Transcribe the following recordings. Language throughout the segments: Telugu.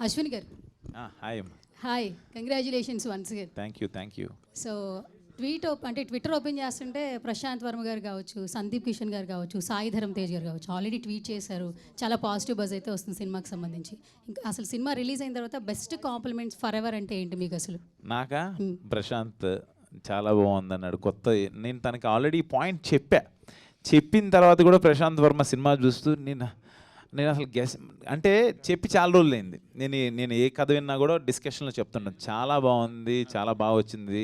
అశ్విన్ గారు. Hi. Hi, congratulations once again. Thank you. So Twitter open చేస్తుంటే ప్రశాంత్ వర్మ గారు కావచ్చు, సందీప్ కిషన్ గారు కావచ్చు, సాయి ధరమ్ తేజ్ గారు కావచ్చు ఆల్రెడీ ట్వీట్ చేశారు. చాలా పాజిటివ్ బజ్ అయితే వస్తుంది సినిమాకి సంబంధించి. ఇంకా అసలు సినిమా రిలీజ్ అయిన తర్వాత బెస్ట్ కాంప్లిమెంట్స్ ఫర్ ఎవర్ అంటే ఏంటి మీకు అసలు? నాకా ప్రశాంత్ చాలా బాగుంది అన్నాడు. కొత్త నేను తనకి ఆల్రెడీ పాయింట్ చెప్పిన తర్వాత కూడా ప్రశాంత్ వర్మ సినిమా చూస్తూ నేను అసలు అంటే చెప్పి చాలా రోజులైంది. నేను ఏ కథ విన్నా కూడా డిస్కషన్లో చెప్తున్నాను, చాలా బాగుంది, చాలా బాగా వచ్చింది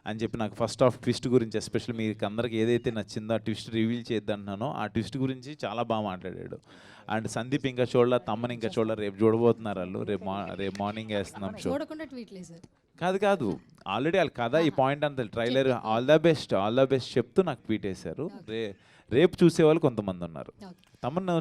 అని చెప్పి. నాకు ఫస్ట్ హాఫ్ ట్విస్ట్ గురించి ఎస్పెషల్లీ మీకు అందరికి ఏదైతే నచ్చిందో ఆ ట్విస్ట్ రివీల్ చేద్దంటున్నానో ఆ ట్విస్ట్ గురించి చాలా బాగా మాట్లాడాడు. అండ్ సందీప్ ఇంకా చూడాల, తమ్మని ఇంకా చూడాల, రేపు చూడబోతున్నారు వాళ్ళు. రేపు మార్నింగ్ వేస్తున్నాం షో. కాదు ఆల్రెడీ వాళ్ళ కథ ఈ పాయింట్ అంత ట్రైలర్ ఆల్ ద బెస్ట్ చెప్తూ నాకు ట్వీట్ వేశారు. రేపు చూసేవాళ్ళు కొంతమంది ఉన్నారు. తమన్నా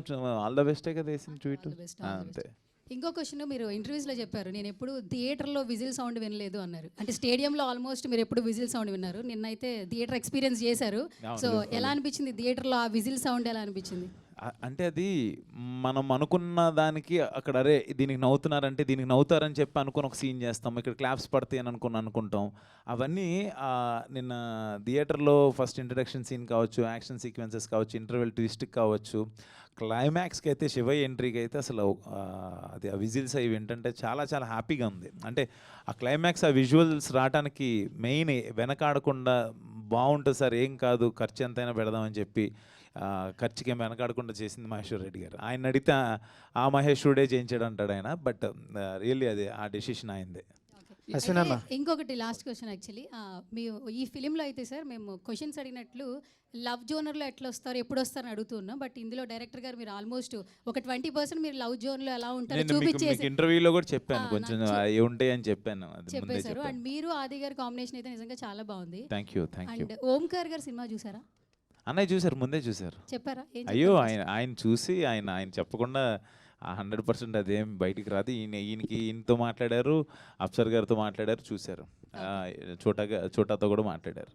ఆల్ ద బెస్టే కదా వేసిన ట్వీట్. అంతే. ఇంకో క్వశ్చన్, మీరు ఇంటర్వ్యూస్లో చెప్పారు నేను ఎప్పుడు థియేటర్లో విజిల్ సౌండ్ వినలేదు అన్నారు. అంటే స్టేడియంలో ఆల్మోస్ట్ మీరు ఎప్పుడు విజిల్ సౌండ్ విన్నారు, నిన్నైతే థియేటర్ ఎక్స్పీరియన్స్ చేశారు. సో ఎలా అనిపించింది థియేటర్లో ఆ విజిల్ సౌండ్ ఎలా అనిపించింది? అంటే అది మనం అనుకున్న దానికి అక్కడ అరే దీనికి నవ్వుతున్నారంటే దీనికి నవ్వుతారని చెప్పి అనుకుని ఒక సీన్ చేస్తాం, ఇక్కడ క్లాప్స్ పడతాయి అని అనుకుంటాం. అవన్నీ నిన్న థియేటర్లో ఫస్ట్ ఇంట్రడక్షన్ సీన్ కావచ్చు, యాక్షన్ సీక్వెన్సెస్ కావచ్చు, ఇంటర్వెల్ ట్విస్ట్కి కావచ్చు, క్లైమాక్స్కి అయితే శివయ్య ఎంట్రీకి అయితే అసలు అది ఆ విజిల్స్ అవి ఏంటంటే చాలా చాలా హ్యాపీగా ఉంది. అంటే ఆ క్లైమాక్స్ ఆ విజువల్స్ రావడానికి మెయిన్ వెనకాడకుండా బాగుంటుంది సార్, ఏం కాదు ఖర్చు ఎంతైనా పెడదామని చెప్పి ఖర్చుకి ఏం వెనకాడకుండా చేసింది మహేశ్వర్ రెడ్డి గారు. ఆయన అడిగితే ఆ మహేశ్వరుడే చేయించాడు అంటాడు ఆయన. బట్ రియల్లీ అది ఆ డెసిషన్ అయిందే. ఇంకొకటి లాస్ట్ క్వశ్చన్, యాక్చువల్లీ మీ ఈ ఫిలింలో అయితే సార్ మేము క్వశ్చన్స్ అడిగినట్లు లవ్ జోనర్లో ఎట్లా వస్తారు, ఎప్పుడు వస్తారని అడుగుతున్నాం. బట్ ఇందులో డైరెక్టర్ గారు మీరు ఆల్మోస్ట్ ఒక 20% మీరు లవ్ జోన్లో ఎలా ఉంటారో చూపించేసి ఇంటర్వ్యూలో కూడా చెప్పాను, కొంచెం అవి ఉంటాయి అని చెప్పేశారు. అండ్ మీరు ఆది గారి కాంబినేషన్ అయితే నిజంగా చాలా బాగుంది. Thank you. అండ్ ఓంకార్ గారు సినిమా చూసారా? అన్నయ్య చూసారు, ముందే చూసారు. చెప్పారా? అయ్యో ఆయన చూసి ఆయన చెప్పకుండా 100% అదేం బయటికి రాదు. ఈయనతో మాట్లాడారు, అప్సర్ గారితో మాట్లాడారు, చూశారు, చోటాతో కూడా మాట్లాడారు.